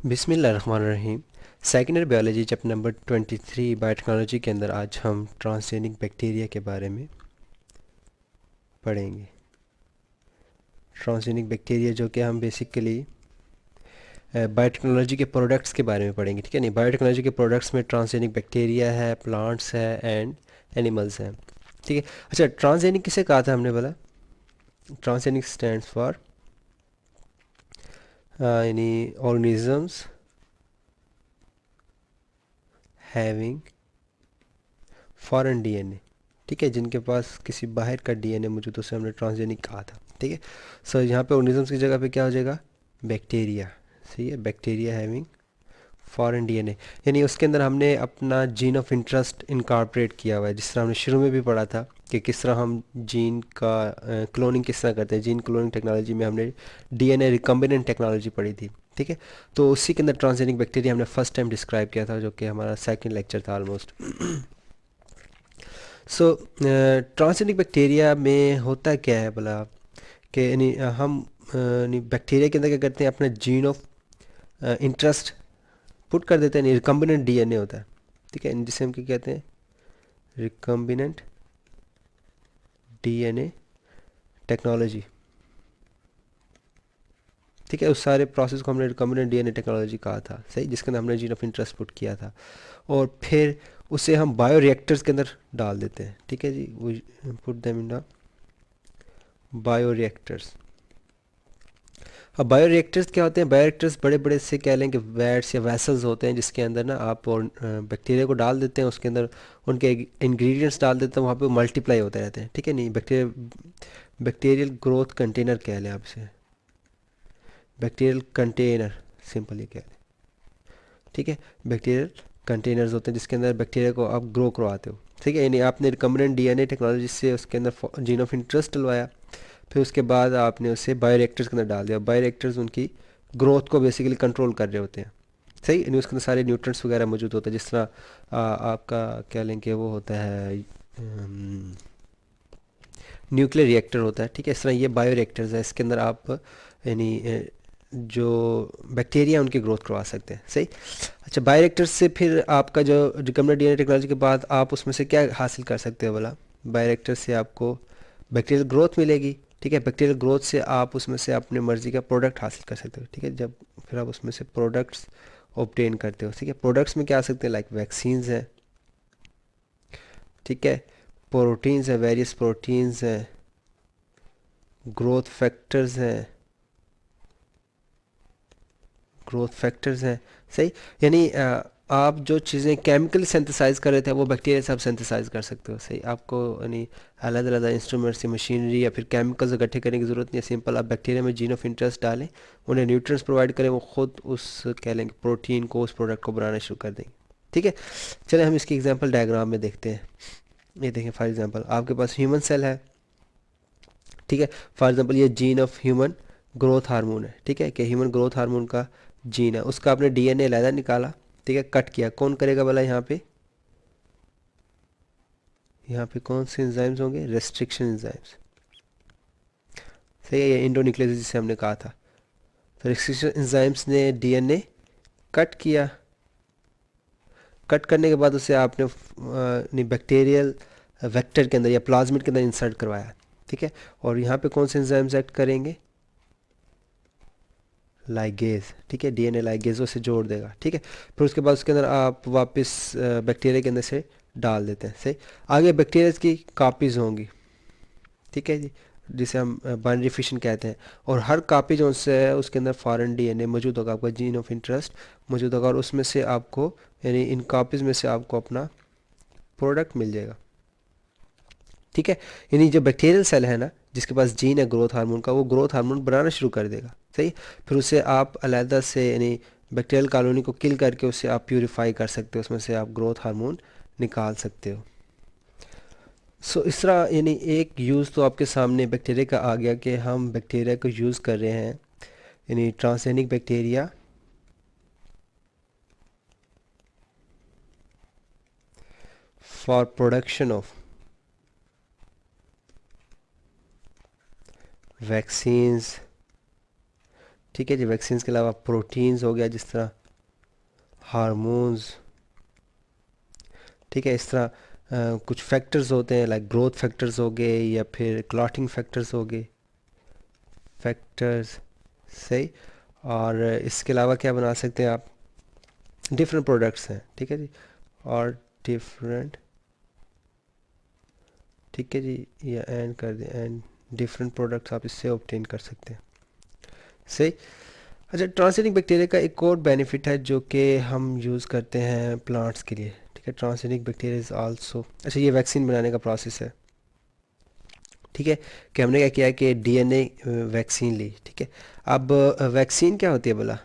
बिस्मिल्लाहिर्रहमानिर्रहीम। Second year biology chapter number 23 biotechnology के अंदर आज हम ट्रांसजेनिक बैक्टीरिया के बारे में पढ़ेंगे। ट्रांसजेनिक बैक्टीरिया जो कि हम बेसिकली बायोटेक्नोलॉजी के प्रोडक्ट्स के बारे में पढ़ेंगे, ठीक है। नहीं, बायोटेक्नोलॉजी के प्रोडक्ट्स में ट्रांसजेनिक बैक्टीरिया है, प्लांट्स है एंड एनिमल्स हैं, ठीक है। अच्छा, ट्रांसजेनिक किसे कहा था हमने बोला? ट्रांसजेनिक स्टैंड्स फॉर यानी ऑर्गेनिजम्स हैविंग फॉरेन डीएनए, ठीक है, जिनके पास किसी बाहर का डीएनए मौजूद, उसे हमने ट्रांसजेनिक कहा था, ठीक है। सो यहाँ पे ऑर्गेनिजम्स की जगह पे क्या हो जाएगा? बैक्टीरिया। सही है, बैक्टीरिया हैविंग फॉरेन डीएनए, यानी उसके अंदर हमने अपना जीन ऑफ इंटरेस्ट इनकॉर्पोरेट किया हुआ है। जिस तरह हमने शुरू में भी पढ़ा था कि किस तरह हम जीन का क्लोनिंग किस तरह करते हैं। जीन क्लोनिंग टेक्नोलॉजी में हमने डीएनए रिकम्बिनेंट टेक्नोलॉजी पढ़ी थी, ठीक है। तो उसी के अंदर ट्रांसजेनिक बैक्टीरिया हमने फर्स्ट टाइम डिस्क्राइब किया था, जो कि हमारा सेकंड लेक्चर था ऑलमोस्ट। सो ट्रांसजेनिक बैक्टीरिया में होता क्या है भला? कि यानी हम यानी बैक्टीरिया के अंदर क्या करते हैं, अपना जीन ऑफ इंटरेस्ट पुट कर देते हैं। रिकम्बिनेंट डीएनए होता है, ठीक है, जिसे हम क्या कहते हैं? रिकम्बिनेंट डीएनए टेक्नोलॉजी, ठीक है। उस सारे प्रोसेस को हमने रिकम्बिनेंट डीएनए टेक्नोलॉजी कहा था, सही, जिसके अंदर हमने जीन ऑफ इंटरेस्ट पुट किया था। और फिर उसे हम बायो रिएक्टर्स के अंदर डाल देते हैं, ठीक है जी। We put them in bio reactors. अब बायो रिएक्टर्स क्या होते हैं? बायो रिएक्टर्स बड़े बड़े से कह लें कि वैट्स या वैसल्स होते हैं, जिसके अंदर ना आप और बैक्टीरिया को डाल देते हैं, उसके अंदर उनके इंग्रेडिएंट्स डाल देते हैं, वहाँ पे मल्टीप्लाई होते रहते हैं, ठीक है। नहीं, बैक्टीरियल ग्रोथ कंटेनर कह लें आप इसे, बैक्टीरियल कंटेनर, सिंपल ये कह लें, ठीक है। बैक्टीरियल कंटेनर्स होते हैं जिसके अंदर बैक्टीरिया को आप ग्रो करवाते हो, ठीक है। यानी आपने रिकम्बिनेंट डीएनए टेक्नोलॉजी से उसके अंदर जीन ऑफ इंटरेस्ट डलवाया, फिर उसके बाद आपने उसे बायोरिएक्टर्स के अंदर डाल दिया। बायोरिएक्टर्स उनकी ग्रोथ को बेसिकली कंट्रोल कर रहे होते हैं, सही। यानी उसके अंदर सारे न्यूट्रिएंट्स वगैरह मौजूद होते हैं, जिस तरह आपका कह लें कि वो होता है न्यूक्लियर रिएक्टर होता है, ठीक है। इस तरह ये बायोरिएक्टर्स है, इसके अंदर आप यानी जो बैक्टीरिया उनकी ग्रोथ करवा सकते हैं, सही। अच्छा, बायोरिएक्टर्स से फिर आपका जो रिकम्बिनेंट डीएनए टेक्नोलॉजी के बाद आप उसमें से क्या हासिल कर सकते हो बोला? बायोरिएक्टर से आपको बैक्टीरियल ग्रोथ मिलेगी, ठीक है। बैक्टीरियल ग्रोथ से आप उसमें से अपने मर्जी का प्रोडक्ट हासिल कर सकते हो, ठीक है। जब फिर आप उसमें से प्रोडक्ट्स ऑब्टेन करते हो, ठीक है। प्रोडक्ट्स में क्या आ सकते हैं? लाइक वैक्सीन्स हैं, ठीक है, प्रोटीन्स हैं, वेरियस प्रोटीन्स हैं, ग्रोथ फैक्टर्स हैं, ग्रोथ फैक्टर्स हैं, सही। यानी आप जो चीज़ें केमिकली सिंथेसाइज कर रहे थे वो बैक्टीरिया से आप सिंथेसाइज कर सकते हो, सही। आपको यानी अलग अलग इंस्ट्रूमेंट्स या मशीनरी या फिर केमिकल्स इकट्ठे करने की ज़रूरत नहीं है। सिंपल आप बैक्टीरिया में जीन ऑफ इंटरेस्ट डालें, उन्हें न्यूट्रिएंट्स प्रोवाइड करें, वो खुद उस कह लेंगे प्रोटीन को, उस प्रोडक्ट को बनाना शुरू कर देंगे, ठीक है। चलिए हम इसकी एग्जांपल डायग्राम में देखते हैं। ये देखें, फॉर एग्जांपल आपके पास ह्यूमन सेल है, ठीक है। फॉर एग्जांपल ये gene of human growth hormone है, ठीक है, कि ह्यूमन ग्रोथ हार्मोन का जीन है, उसका आपने डीएनए अलग निकाला, ठीक है, कट किया। कौन करेगा भला यहाँ पे? यहाँ पे कौन से एंजाइम्स होंगे? रेस्ट्रिक्शन एंजाइम्स, सही है, ये इंडोन्यूक्लियोसिस जिसे हमने कहा था। तो रेस्ट्रिक्शन एंजाइम्स ने डीएनए कट किया। कट करने के बाद उसे आपने बैक्टीरियल वेक्टर के अंदर या प्लाज्मिड के अंदर इंसर्ट करवाया, ठीक है। और यहाँ पे कौन से एंजाइम्स एक्ट करेंगे? लाइगेज, ठीक है, डीएनए लाइगेजों से जोड़ देगा, ठीक है। फिर उसके बाद उसके अंदर आप वापस बैक्टीरिया के अंदर से डाल देते हैं, सही। आगे बैक्टीरिया की कापीज़ होंगी, ठीक है जी, जिसे हम बाइनरी फिशन कहते हैं। और हर कापी जो उससे है उसके अंदर फॉरेन डीएनए मौजूद होगा, आपका जीन ऑफ इंटरेस्ट मौजूद होगा, और उसमें से आपको यानी इन कापीज़ में से आपको अपना प्रोडक्ट मिल जाएगा, ठीक है। यानी जो बैक्टीरियल सेल है ना, जिसके पास जीन है ग्रोथ हार्मोन का, वो ग्रोथ हार्मोन बनाना शुरू कर देगा, सही। फिर उसे आप अलहदा से यानी बैक्टीरियल कॉलोनी को किल करके उसे आप प्यूरिफाई कर सकते हो, उसमें से आप ग्रोथ हार्मोन निकाल सकते हो। सो इस तरह यानी एक यूज़ तो आपके सामने बैक्टीरिया का आ गया कि हम बैक्टीरिया को यूज़ कर रहे हैं, यानी transgenic bacteria for production of vaccines, ठीक है जी। वैक्सीन के अलावा प्रोटीन्स हो गया, जिस तरह हार्मोन्स, ठीक है, इस तरह कुछ फैक्टर्स होते हैं, लाइक ग्रोथ फैक्टर्स हो गए या फिर क्लॉटिंग फैक्टर्स हो गए, फैक्टर्स, सही। और इसके अलावा क्या बना सकते हैं आप, डिफरेंट प्रोडक्ट्स हैं, ठीक है जी, और डिफरेंट, ठीक है जी, या एंड कर दें, एंड डिफरेंट प्रोडक्ट्स आप इससे ऑब्टेन कर सकते हैं, सही। अच्छा, ट्रांसजेनिक बैक्टीरिया का एक और बेनिफिट है जो कि हम यूज़ करते हैं प्लांट्स के लिए, ठीक है। ट्रांसजेनिक बैक्टीरिया इज़ आल्सो, अच्छा ये वैक्सीन बनाने का प्रोसेस है, ठीक है, कि हमने क्या किया कि डीएनए वैक्सीन ली, ठीक है। अब वैक्सीन क्या होती है बोला,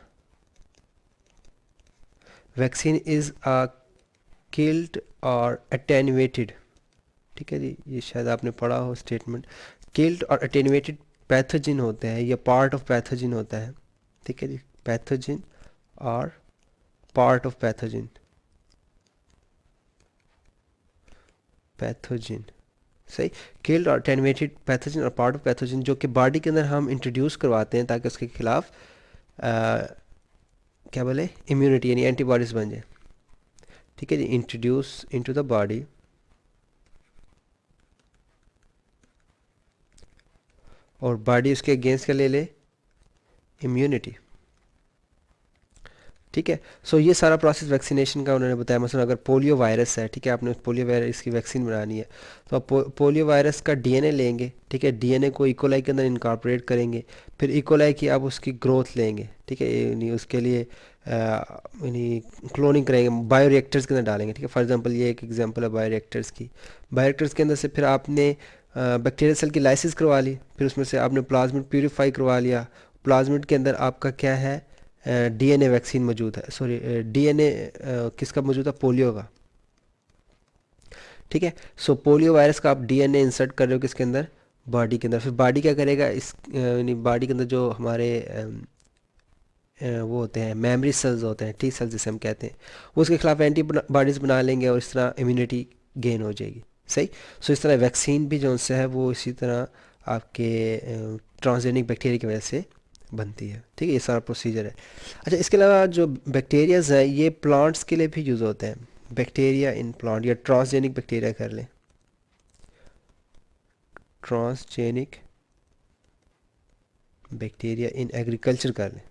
वैक्सीन इज़ अ किल्ड और अटेनुएटेड, ठीक है जी, ये शायद आपने पढ़ा हो स्टेटमेंट, किल्ड और अटेनुएटेड पैथोजिन होते हैं, या पार्ट ऑफ पैथोजिन होता है, ठीक है जी, पैथोजिन और पार्ट ऑफ पैथोजिन, पैथोजिन, सही। किल्ड और अटेनुएटेड पैथोजिन और पार्ट ऑफ पैथोजिन जो कि बॉडी के अंदर हम इंट्रोड्यूस करवाते हैं ताकि उसके खिलाफ क्या बोले, इम्यूनिटी यानी एंटीबॉडीज़ बन जाए, ठीक है जी, इंट्रोड्यूस इनटू द बॉडी, और बॉडी उसके अगेंस्ट क्या ले ले, इम्यूनिटी, ठीक है। सो ये सारा प्रोसेस वैक्सीनेशन का उन्होंने बताया। मसलन अगर पोलियो वायरस है, ठीक है, आपने पोलियो वायरस की वैक्सीन बनानी है, तो आप पोलियो वायरस का डीएनए लेंगे, ठीक है, डीएनए को इकोलाई के अंदर इनकॉर्पोरेट करेंगे, फिर इकोलाई की आप उसकी ग्रोथ लेंगे, ठीक है, यानी उसके लिए यानी क्लोनिंग करेंगे, बायोरिएक्टर्स के अंदर डालेंगे, ठीक है। फॉर एग्जांपल ये एक एग्जांपल है बायोरिएक्टर्स की, बायोरिएक्टर्स के अंदर से फिर आपने बैक्टीरियल सेल की लाइसिस करवा ली, फिर उसमें से आपने प्लाज्मिड प्यूरिफाई करवा लिया, प्लाज्मिड के अंदर आपका क्या है, डीएनए वैक्सीन मौजूद है, सॉरी डीएनए किसका मौजूद है, पोलियो का, ठीक है। सो पोलियो वायरस का आप डीएनए इंसर्ट कर रहे हो किसके अंदर, बॉडी के अंदर, फिर बॉडी क्या करेगा, इस यानी बॉडी के अंदर जो हमारे वो होते हैं मेमोरी सेल्स होते हैं, टी सेल्स जिसे हम कहते हैं, वो उसके खिलाफ एंटीबॉडीज़ बना लेंगे और इस तरह इम्यूनिटी गेन हो जाएगी, सही। सो इस तरह वैक्सीन भी जो है वो इसी तरह आपके ट्रांसजेनिक बैक्टीरिया की वजह से बनती है, ठीक है, ये सारा प्रोसीजर है। अच्छा, इसके अलावा जो बैक्टीरियाज हैं ये प्लांट्स के लिए भी यूज़ होते हैं, बैक्टीरिया इन प्लांट, या ट्रांसजेनिक बैक्टीरिया कर लें, ट्रांसजेनिक बैक्टीरिया इन एग्रीकल्चर कर लें,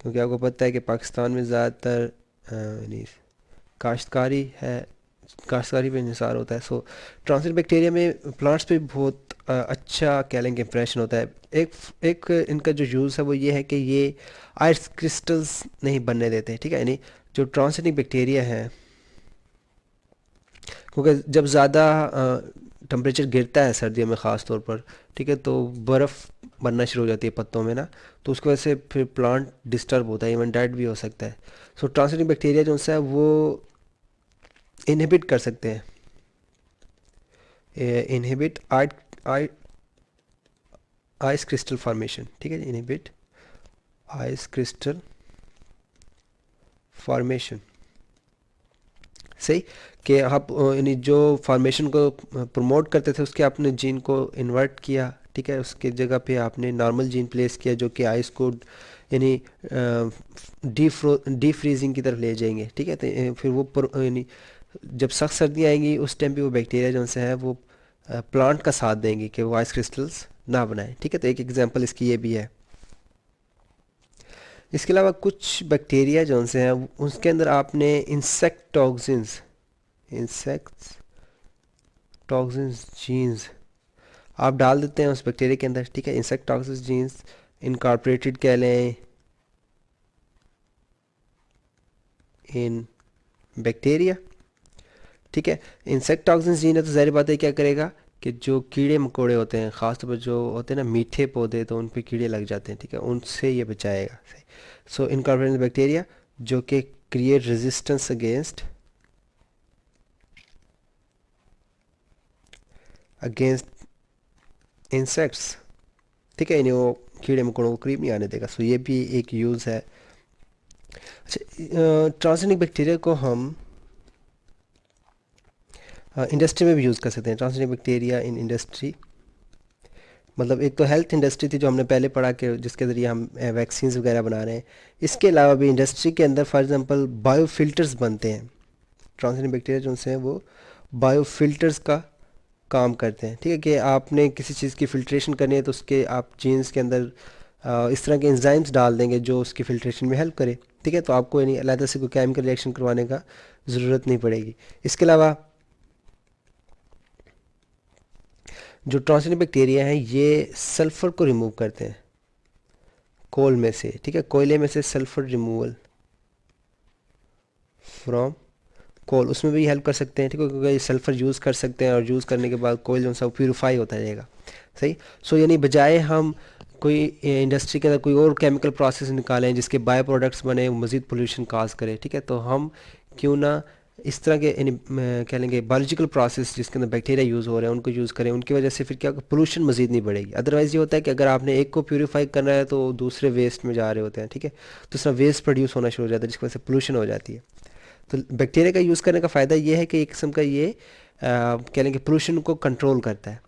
क्योंकि आपको पता है कि पाकिस्तान में ज़्यादातर यानी काश्तकारी है, काश्तकारी पे इंसार होता है। सो ट्रांसजेनिक बैक्टीरिया में प्लांट्स पे बहुत अच्छा कह लेंगे इंप्रेशन होता है। एक एक इनका जो यूज़ है वो ये है कि ये आइस क्रिस्टल्स नहीं बनने देते, ठीक है, यानी जो ट्रांसजेनिक बैक्टीरिया है, क्योंकि जब ज़्यादा टम्परेचर गिरता है सर्दियों में ख़ास तौर पर, ठीक है, तो बर्फ़ बनना शुरू हो जाती है पत्तों में ना, तो उसकी वजह से फिर प्लांट डिस्टर्ब होता है, इवन डेड भी हो सकता है। सो ट्रांसजेनिक बैक्टीरिया जो है वो इनहिबिट कर सकते हैं, इनहिबिट आइस क्रिस्टल फॉर्मेशन, ठीक है, इनहिबिट आइस क्रिस्टल फॉर्मेशन, सही। कि आप यानी जो फॉर्मेशन को प्रमोट करते थे उसके आपने जीन को इन्वर्ट किया, ठीक है, उसके जगह पे आपने नॉर्मल जीन प्लेस किया जो कि आइस को यानी डी फ्रीजिंग की तरफ ले जाएंगे, ठीक है, तो फिर वो यानी जब सख्त सर्दी आएंगी उस टाइम पे वो बैक्टीरिया जो है वो प्लांट का साथ देंगे कि वो आइस क्रिस्टल्स ना बनाए, ठीक है, तो एक एग्जांपल इसकी ये भी है। इसके अलावा कुछ बैक्टीरिया जो से हैं उसके अंदर आपने insect toxins, insects toxins genes आप डाल देते हैं उस बैक्टीरिया के अंदर, ठीक है, इंसेक्ट टॉक्सिन्स जीन्स इनकॉर्पोरेटेड कह लें इन बैक्टीरिया, ठीक है। इंसेक्ट टॉक्सिन्स जीन है तो ज़ाहिर बात है क्या करेगा कि जो कीड़े मकोड़े होते हैं, ख़ासतौर पर जो होते हैं ना मीठे पौधे, तो उन पे कीड़े लग जाते हैं, ठीक है, उनसे ये बचाएगा। सो इनकॉर्पोरेटेड बैक्टीरिया जो कि क्रिएट रेजिस्टेंस अगेंस्ट इंसेक्ट्स, ठीक है, इन्हें वो कीड़े मकोड़ों को करीब नहीं आने देगा। सो ये भी एक यूज़ है। अच्छा, ट्रांसजेनिक बैक्टीरिया को हम इंडस्ट्री में भी यूज़ कर सकते हैं, ट्रांसजेनिक बैक्टीरिया इन इंडस्ट्री, मतलब एक तो हेल्थ इंडस्ट्री थी जो हमने पहले पढ़ा कि जिसके ज़रिए हम वैक्सीन्स वगैरह बना रहे हैं। इसके अलावा भी इंडस्ट्री के अंदर फॉर एग्जांपल बायोफिल्टर्स बनते हैं। ट्रांसजेनिक बैक्टीरिया जो से हैं वो बायोफिल्टर्स का काम करते हैं। ठीक है, कि आपने किसी चीज़ की फ़िल्ट्रेशन करनी है तो उसके आप जीन्स के अंदर इस तरह के एंजाइम्स डाल देंगे जो उसकी फ़िल्ट्रेशन में हेल्प करे। ठीक है, तो आपको यानी अलग से कोई केमिकल रिएक्शन करवाने का ज़रूरत नहीं पड़ेगी। इसके अलावा जो ट्रांसजेनिक बैक्टीरिया हैं ये सल्फ़र को रिमूव करते हैं कोल में से। ठीक है, कोयले में से सल्फ़र रिमूवल फ्रॉम कोल, उसमें भी हेल्प कर सकते हैं। ठीक है, क्योंकि सल्फ़र यूज़ कर सकते हैं और यूज़ करने के बाद कोयल जो सा प्यूरीफाई होता रहेगा। सही। सो यानी बजाय हम कोई इंडस्ट्री के अंदर कोई और केमिकल प्रोसेस निकालें जिसके बाय प्रोडक्ट्स बने मज़ीद पोल्यूशन काज करे। ठीक है, तो हम क्यों ना इस तरह के यानी कह लेंगे बायोलॉजिकल प्रोसेस जिसके अंदर बैक्टीरिया यूज़ हो रहे हैं उनको यूज़ करें। उनकी वजह से फिर क्या पोल्यूशन मज़ीद नहीं बढ़ेगी। अदरवाइज़ ये होता है कि अगर आपने एक को प्यूरीफाई करना है तो दूसरे वेस्ट में जा रहे होते हैं। ठीक है, दूसरा वेस्ट प्रोड्यूस होना शुरू हो जाता है जिसकी वजह से पोल्यूशन हो जाती है। तो बैक्टीरिया का यूज़ करने का फ़ायदा ये है कि एक किस्म का ये कह लेंगे पोल्यूशन को कंट्रोल करता है।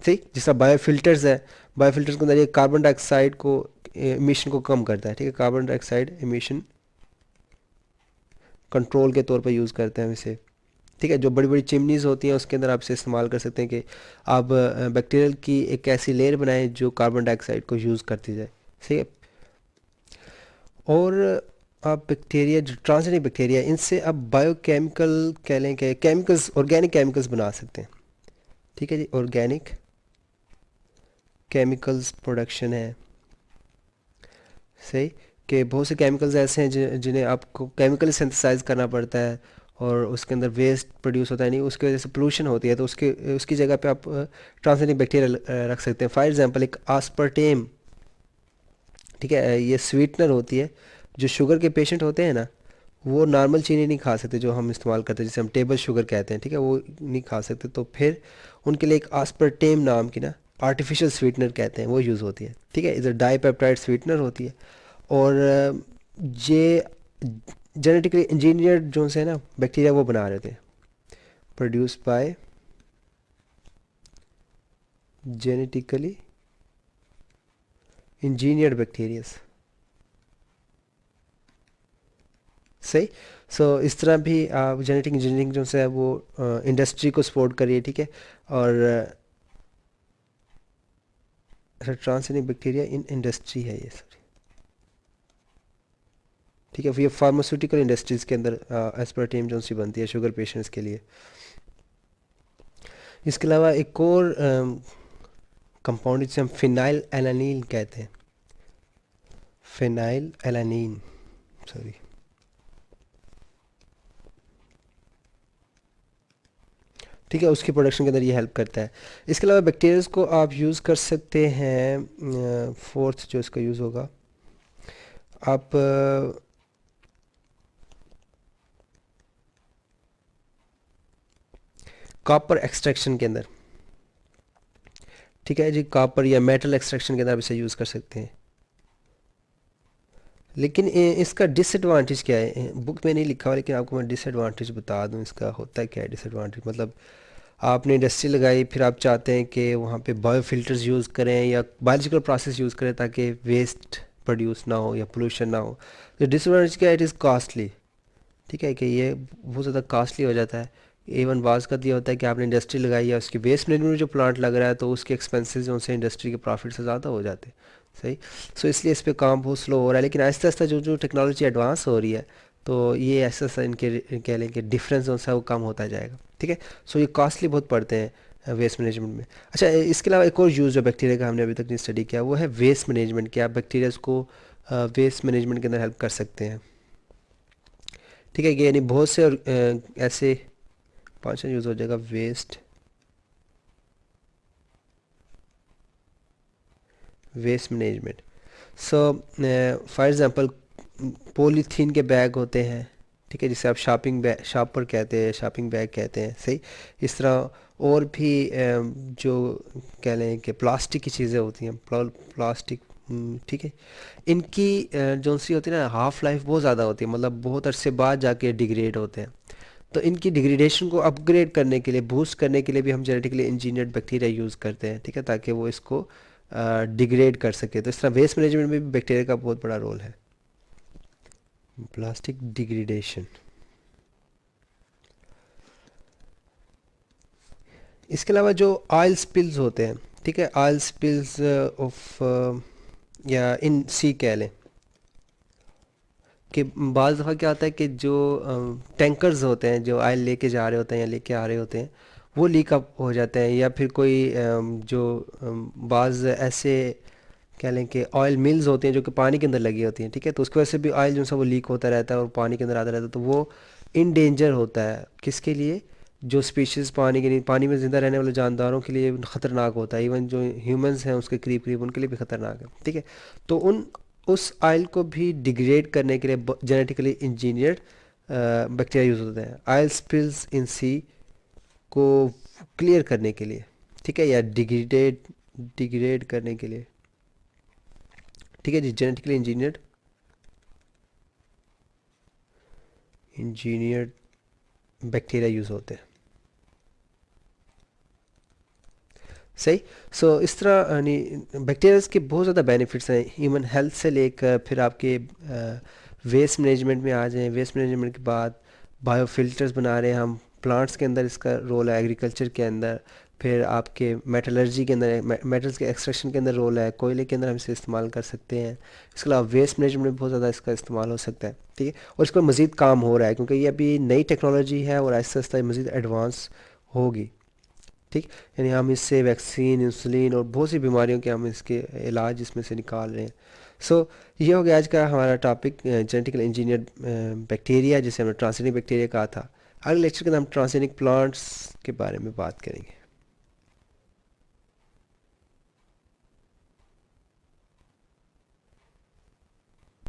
सही, जिस तरह बायोफिल्टर्स है, बायोफिल्टर्स के अंदर ये कार्बन डाइऑक्साइड को एमिशन को कम करता है। ठीक है, कार्बन डाइऑक्साइड एमिशन कंट्रोल के तौर पर यूज़ करते हैं हम इसे। ठीक है, जो बड़ी बड़ी चिमनीज़ होती हैं उसके अंदर आप इसे इस्तेमाल कर सकते हैं कि आप बैक्टीरियल की एक ऐसी लेयर बनाएं जो कार्बन डाइऑक्साइड को यूज़ करती जाए। सही है। और आप बैक्टीरिया जो ट्रांसजेनिक बैक्टीरिया इनसे आप बायोकेमिकल कह लें कि केमिकल्स ऑर्गेनिक केमिकल्स बना सकते हैं। ठीक है जी, ऑर्गेनिक केमिकल्स प्रोडक्शन है। सही, कि बहुत से केमिकल्स ऐसे हैं जिन्हें आपको केमिकली सिंथेसाइज करना पड़ता है और उसके अंदर वेस्ट प्रोड्यूस होता है, नहीं उसकी वजह से पोल्यूशन होती है। तो उसके उसकी जगह पे आप ट्रांसजेनिक बैक्टीरिया रख सकते हैं। फॉर एग्जांपल एक आस्पर्टेम। ठीक है, ये स्वीटनर होती है। जो शुगर के पेशेंट होते हैं ना वो नॉर्मल चीनी नहीं खा सकते जो हम इस्तेमाल करते हैं जिसे हम टेबल शुगर कहते हैं। ठीक है, वो नहीं खा सकते। तो फिर उनके लिए एक आस्पर्टेम नाम की ना आर्टिफिशियल स्वीटनर कहते हैं वो यूज़ होती है। ठीक है, इधर डाईपेप्टाइड स्वीटनर होती है। और ये जेनेटिकली इंजीनियर जो से ना बैक्टीरिया वो बना रहे थे, produce by genetically engineered bacterias. सही। सो इस तरह भी आप जेनेटिक इंजीनियरिंग जो है वो इंडस्ट्री को सपोर्ट करिए। ठीक है, और ट्रांसजेनिक बैक्टीरिया इन इंडस्ट्री है ये, सॉरी। ठीक है, ये फार्मास्यूटिकल इंडस्ट्रीज़ के अंदर एस्पर्टेम जो सी बनती है शुगर पेशेंट्स के लिए। इसके अलावा एक और कंपाउंड जिसे हम फिनाइल एलानीन कहते हैं। Phenyl alanine, sorry. ठीक है, उसकी प्रोडक्शन के अंदर ये हेल्प करता है। इसके अलावा बैक्टीरियाज को आप यूज़ कर सकते हैं। फोर्थ जो इसका यूज़ होगा, आप कॉपर एक्सट्रैक्शन के अंदर। ठीक है जी, कॉपर या मेटल एक्सट्रैक्शन के अंदर आप इसे यूज़ कर सकते हैं। लेकिन इसका डिसएडवांटेज क्या है, बुक में नहीं लिखा हुआ लेकिन आपको मैं डिसएडवांटेज बता दूं इसका होता है क्या है डिसएडवांटेज। मतलब आपने इंडस्ट्री लगाई, फिर आप चाहते हैं कि वहाँ पे बायोफिल्टर्स यूज़ करें या बायोलॉजिकल प्रोसेस यूज़ करें ताकि वेस्ट प्रोड्यूस ना हो या पोल्यूशन ना हो। तो डिसएडवांटेज क्या है, इट इज़ कॉस्टली। ठीक है, कि ये बहुत ज़्यादा कॉस्टली हो जाता है। इवन बाज़ का ये होता है कि आपने इंडस्ट्री लगाई है उसकी वेस्ट मैनेजमेंट में जो प्लांट लग रहा है तो उसके एक्सपेंसेस जो से इंडस्ट्री के प्रॉफिट से ज़्यादा हो जाते हैं। सही। सो इसलिए इस पे काम बहुत स्लो हो रहा है। लेकिन आहिस्ता आहिस्ता जो जो टेक्नोलॉजी एडवांस हो रही है तो ये ऐसा ऐसा इनके कह लें कि डिफरेंस जो सा वो कम होता जाएगा। ठीक है, सो ये कॉस्टली बहुत पड़ते हैं वेस्ट मैनेजमेंट में। अच्छा, इसके अलावा एक और यूज़ जो बैक्टीरिया का हमने अभी तक नहीं स्टडी किया वो है वेस्ट मैनेजमेंट। कि आप बैक्टीरियाज को वेस्ट मैनेजमेंट के अंदर हेल्प कर सकते हैं। ठीक है, कि यानी बहुत से और ऐसे पाँच यूज़ हो जाएगा waste waste management. So for example polythene के बैग होते हैं। ठीक है, जिसे आप शॉपिंग बैग शॉपर कहते हैं, शॉपिंग बैग कहते हैं। सही। इस तरह और भी जो कह लें कि प्लास्टिक की चीज़ें होती हैं, प्लास्टिक। ठीक है, इनकी जो सी होती है ना हाफ़ लाइफ बहुत ज़्यादा होती है, मतलब बहुत अरसे बाद जाके डिग्रेड होते हैं। तो इनकी डिग्रेडेशन को अपग्रेड करने के लिए बूस्ट करने के लिए भी हम जेनेटिकली इंजीनियर्ड बैक्टीरिया यूज़ करते हैं। ठीक है, ताकि वो इसको डिग्रेड कर सके। तो इस तरह वेस्ट मैनेजमेंट में भी बैक्टीरिया का बहुत बड़ा रोल है। प्लास्टिक डिग्रेडेशन, इसके अलावा जो ऑयल स्पिल्स होते हैं, ठीक है, ऑयल स्पिल्स ऑफ या इन सी कह लें कि बाज़ दफ़ा क्या होता है कि जो टैंकर्स होते हैं जो ऑयल लेके जा रहे होते हैं या लेके आ रहे होते हैं, वो लीक अप हो जाते हैं, या फिर कोई बाज़ ऐसे कह लें कि ऑयल मिल्स होती हैं जो कि पानी के अंदर लगी होती हैं, ठीक है, तो उसकी वजह से भी ऑयल जो सा वो लीक होता रहता है और पानी के अंदर आता रहता है, तो वो इन डेंजर होता है किसके लिए, जो स्पीशीज़ पानी के पानी में ज़िंदा रहने वाले जानदारों के लिए ख़तरनाक होता है, इवन जो ह्यूमंस हैं उसके करीब करीब उनके लिए भी ख़तरनाक है, ठीक है। तो उन उस ऑयल को भी डिग्रेड करने के लिए जेनेटिकली इंजीनियर्ड बैक्टीरिया यूज़ होते हैं ऑयल स्पिल्स इन सी को क्लियर करने के लिए, ठीक है, या डिग्रेड डिग्रेड करने के लिए, ठीक है जी। Genetically engineered engineered bacteria use होते हैं, सही। सो इस तरह यानी बैक्टीरियाज के बहुत ज़्यादा बेनिफिट्स हैं, ह्यूमन हेल्थ से लेकर फिर आपके वेस्ट मैनेजमेंट में आ जाएं। वेस्ट मैनेजमेंट के बाद बायोफिल्टर्स बना रहे हैं हम, प्लांट्स के अंदर इसका रोल है, एग्रीकल्चर के अंदर, फिर आपके मेटलर्जी के अंदर, मेटल्स के एक्सट्रैक्शन के अंदर रोल है, कोयले के अंदर हम इसे इस्तेमाल कर सकते हैं। इसके अलावा वेस्ट मैनेजमेंट में बहुत ज़्यादा इसका इस्तेमाल हो सकता है, ठीक है, और इस पर मज़ीद काम हो रहा है क्योंकि ये अभी नई टेक्नोलॉजी है और आहिस्ता आहिस्ता मज़ीद एडवांस होगी, ठीक। यानी हम इससे वैक्सीन, इंसुलिन और बहुत सी बीमारियों के हम इसके इलाज इसमें से निकाल रहे हैं। सो ये हो गया आज का हमारा टॉपिक, जेनेटिकल इंजीनियर्ड बैक्टीरिया, जिसे हमने ट्रांसजेनिक बैक्टीरिया कहा था। अगले लेक्चर के अंदर हम ट्रांसजेनिक प्लांट्स के बारे में बात करेंगे।